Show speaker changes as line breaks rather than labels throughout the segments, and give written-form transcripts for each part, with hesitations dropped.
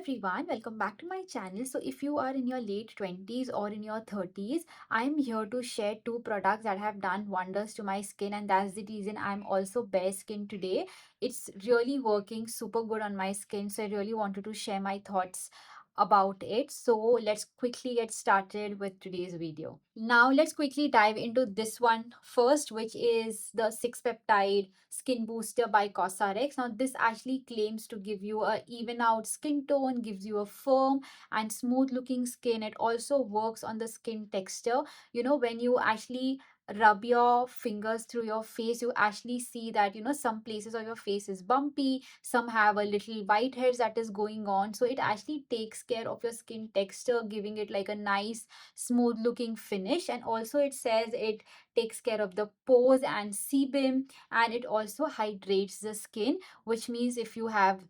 everyone, welcome back to my channel. So if you are in your late 20s or in your 30s, I'm here to share two products that have done wonders to my skin, and that's the reason I'm also bare skin today. It's really working super good on my skin, so I really wanted to share my thoughts about it. So let's quickly get started with today's video. Now let's quickly dive into this one first, which is the 6 peptide skin booster by COSRX. Now this actually claims to give you a even out skin tone, gives you a firm and smooth looking skin. It also works on the skin texture. When you actually rub your fingers through your face, you actually see that some places of your face is bumpy, some have a little whiteheads that is going on. So it actually takes care of your skin texture, giving it like a nice smooth looking finish. And also it says it takes care of the pores and sebum, and it also hydrates the skin, which means if you have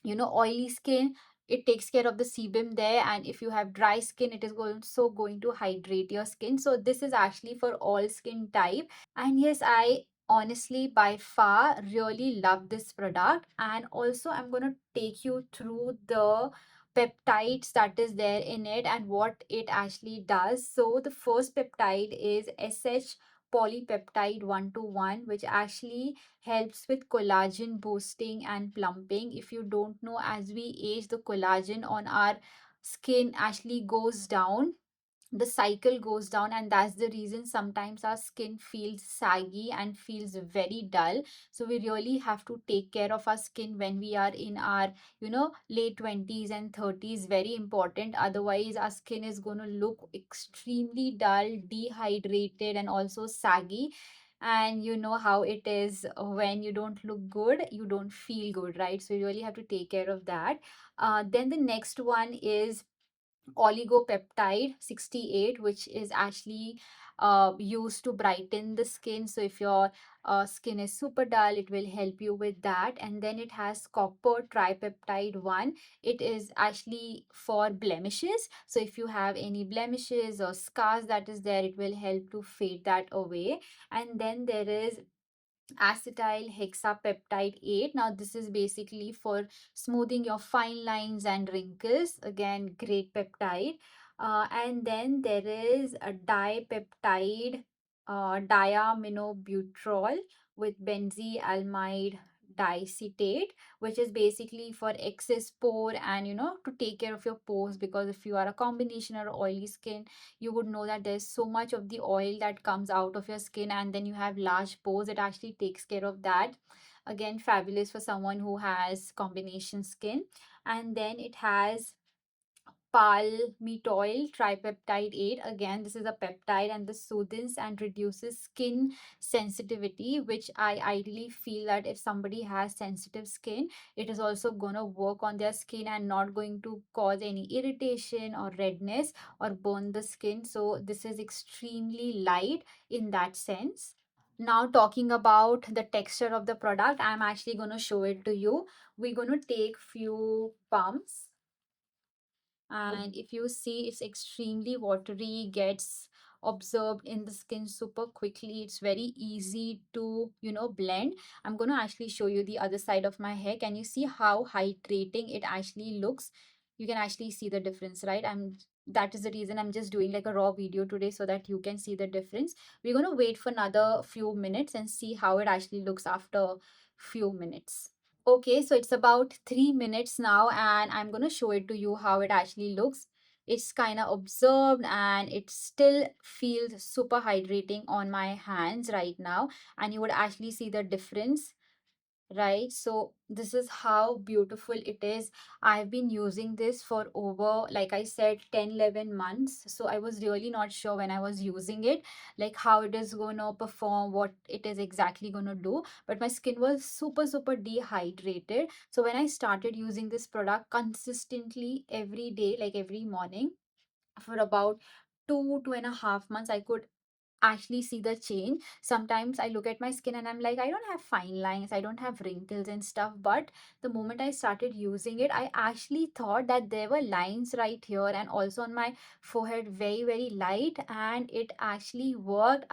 oily skin, it takes care of the sebum there, and if you have dry skin, it is also going to hydrate your skin. So this is actually for all skin type. And yes, I honestly by far really love this product. And also I'm going to take you through the peptides that is there in it and what it actually does. So the first peptide is sh polypeptide 121, which actually helps with collagen boosting and plumping. If you don't know, as we age, the collagen on our skin actually goes down, the cycle goes down, and that's the reason sometimes our skin feels saggy and feels very dull. So we really have to take care of our skin when we are in our late 20s and 30s. Very important, otherwise our skin is going to look extremely dull, dehydrated, and also saggy. And you know how it is, when you don't look good, you don't feel good, right? So you really have to take care of that. Then the next one is oligopeptide 68, which is actually used to brighten the skin. So if your skin is super dull, it will help you with that. And then it has copper tripeptide 1. It is actually for blemishes. So if you have any blemishes or scars that is there, it will help to fade that away. And then there is acetyl hexapeptide 8. Now this is basically for smoothing your fine lines and wrinkles. Again, great peptide. And then there is a dipeptide diaminobutyral with benzylamide diacetate, which is basically for excess pore and to take care of your pores. Because if you are a combination or oily skin, you would know that there's so much of the oil that comes out of your skin, and then you have large pores. It actually takes care of that. Again, fabulous for someone who has combination skin. And then it has palmitoyl tripeptide 8. Again, this is a peptide, and this soothes and reduces skin sensitivity, which I ideally feel that if somebody has sensitive skin, it is also going to work on their skin and not going to cause any irritation or redness or burn the skin. So this is extremely light in that sense. Now talking about the texture of the product, I'm actually going to show it to you. We're going to take few pumps, and if you see, it's extremely watery, gets absorbed in the skin super quickly. It's very easy to blend. I'm going to actually show you the other side of my hair. Can you see how hydrating it actually looks? You can actually see the difference, right? That is the reason I'm just doing like a raw video today, so that you can see the difference. We're going to wait for another few minutes and see how it actually looks after few minutes. Okay, so it's about 3 minutes now, and I'm going to show it to you how it actually looks. It's kind of absorbed, and it still feels super hydrating on my hands right now. And you would actually see the difference, right? So this is how beautiful it is. I've been using this for over, like I said, 10-11 months. So I was really not sure when I was using it, like how it is going to perform, what it is exactly going to do. But my skin was super dehydrated. So when I started using this product consistently every day, like every morning, for about 2.5 months, I could actually see the change. Sometimes I look at my skin and I'm like, I don't have fine lines, I don't have wrinkles and stuff. But the moment I started using it, I actually thought that there were lines right here and also on my forehead, very light, and it actually worked.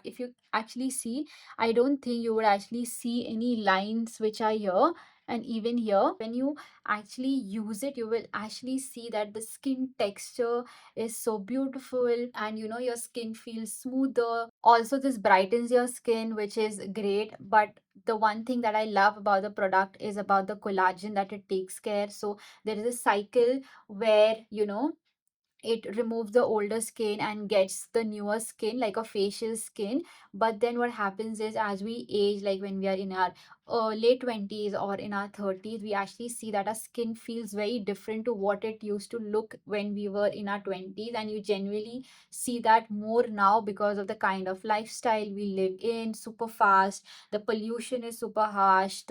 If you actually see, I don't think you would actually see any lines which are here. And even here, when you actually use it, you will actually see that the skin texture is so beautiful, and your skin feels smoother. Also, this brightens your skin, which is great. But the one thing that I love about the product is about the collagen that it takes care. So there is a cycle where it removes the older skin and gets the newer skin, like a facial skin. But then what happens is, as we age, like when we are in our late 20s or in our 30s, we actually see that our skin feels very different to what it used to look when we were in our 20s. And you genuinely see that more now because of the kind of lifestyle we live in, super fast. The pollution is super harsh.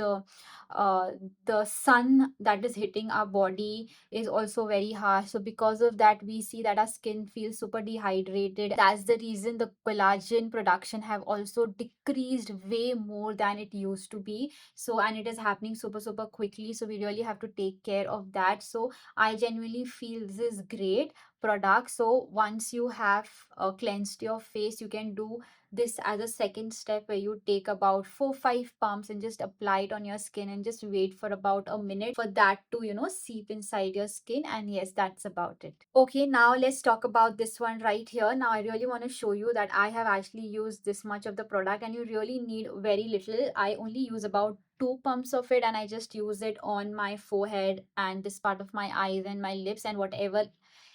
Uh, the sun that is hitting our body is also very harsh. So because of that, we see that our skin feels super dehydrated. That's the reason the collagen production have also decreased way more than it used to be. So, and it is happening super super quickly. So we really have to take care of that. So I genuinely feel this is great product. So once you have cleansed your face, you can do this as a second step, where you take about 4 5 pumps and just apply it on your skin and just wait for about a minute for that to seep inside your skin. And yes, that's about it. Okay, now let's talk about this one right here. Now I really want to show you that I have actually used this much of the product, and you really need very little. I only use about 2 pumps of it, and I just use it on my forehead and this part of my eyes and my lips, and whatever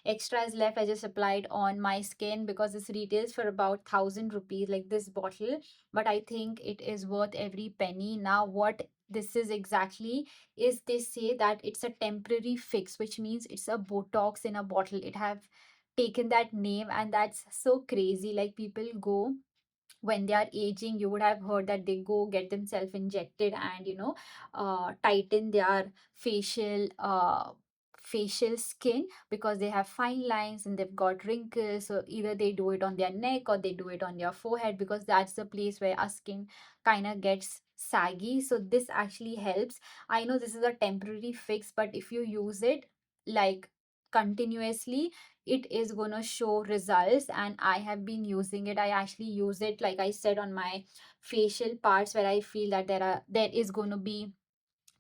extra is left, I just applied on my skin, because this retails for about 1,000 rupees, like this bottle. But I think it is worth every penny. Now what this is exactly is, they say that it's a temporary fix, which means it's a Botox in a bottle. It have taken that name, and that's so crazy. Like, people go when they are aging, you would have heard that they go get themselves injected and tighten their facial skin, because they have fine lines and they've got wrinkles. So either they do it on their neck or they do it on their forehead, because that's the place where our skin kind of gets saggy. So this actually helps. I know this is a temporary fix, but if you use it like continuously, it is going to show results. And I have been using it. I actually use it, like I said, on my facial parts, where I feel that there is going to be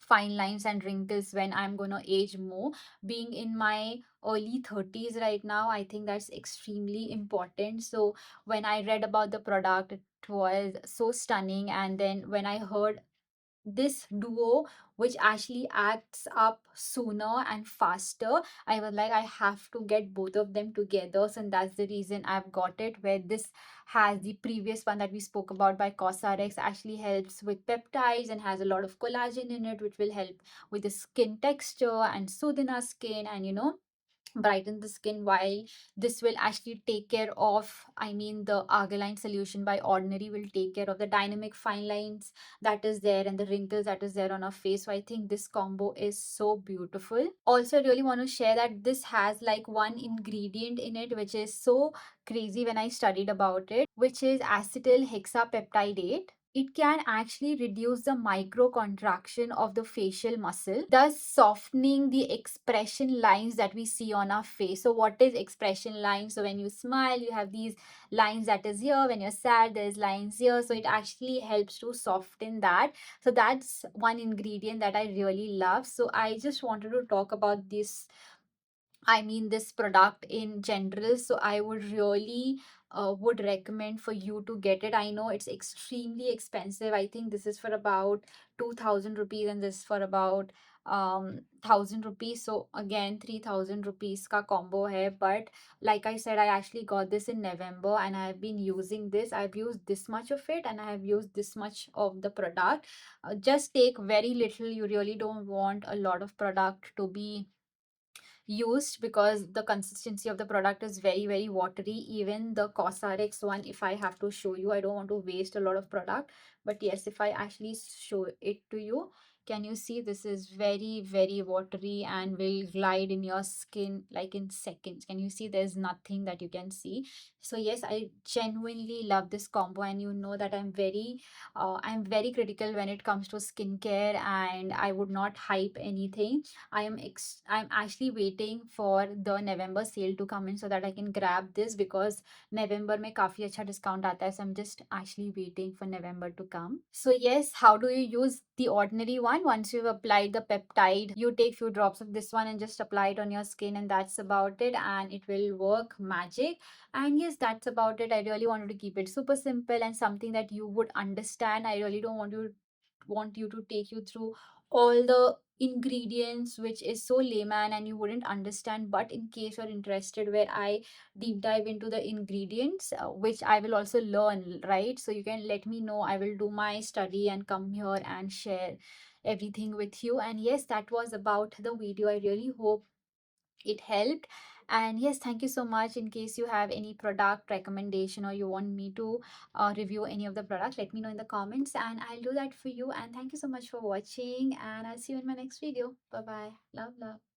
fine lines and wrinkles when I'm going to age more. Being in my early 30s right now, I think that's extremely important. So when I read about the product, it was so stunning. And then when I heard this duo, which actually acts up sooner and faster, I was like, I have to get both of them together. So that's the reason I've got it. Where this has the previous one that we spoke about by COSRX, actually helps with peptides and has a lot of collagen in it, which will help with the skin texture and soothe our skin, and brighten the skin. While this will actually take care of, I mean, the Argireline solution by Ordinary will take care of the dynamic fine lines that is there and the wrinkles that is there on our face. So I think this combo is so beautiful. Also, I really want to share that this has like one ingredient in it, which is so crazy when I studied about it, which is acetyl hexapeptidate. It can actually reduce the micro contraction of the facial muscle, thus softening the expression lines that we see on our face. So what is expression lines? So when you smile, you have these lines that is here. When you're sad, there's lines here. So it actually helps to soften that. So that's one ingredient that I really love. So I just wanted to talk about this, I mean, this product in general. So I would really would recommend for you to get it. I know it's extremely expensive. I think this is for about 2,000 rupees, and this for about 1,000 rupees. So again, 3,000 rupees ka combo hai. But like I said, I actually got this in November, and I have been using this. I've used this much of it, and I have used this much of the product. Just take very little. You really don't want a lot of product to be used, because the consistency of the product is very very watery. Even the COSRX one, if I have to show you, I don't want to waste a lot of product, but yes, if I actually show it to you, can you see this is very very watery and will glide in your skin like in seconds. Can you see there's nothing that you can see? So yes, I genuinely love this combo. And you know that I'm very critical when it comes to skincare, and I would not hype anything. I'm actually waiting for the November sale to come in, so that I can grab this, because November में काफी अच्छा discount आता है. So I'm just actually waiting for November to come. So yes, how do you use the ordinary one. Once you've applied the peptide, you take few drops of this one and just apply it on your skin, and that's about it, and it will work magic. And yes, that's about it. I really wanted to keep it super simple and something that you would understand. I really don't want you to take you through all the ingredients, which is so layman and you wouldn't understand. But in case you're interested, where I deep dive into the ingredients, which I will also learn, right? So you can let me know. I will do my study and come here and share everything with you. And yes, that was about the video. I really hope it helped. And yes, thank you so much. In case you have any product recommendation or you want me to review any of the products, let me know in the comments and I'll do that for you. And thank you so much for watching, and I'll see you in my next video. Bye bye. Love, love.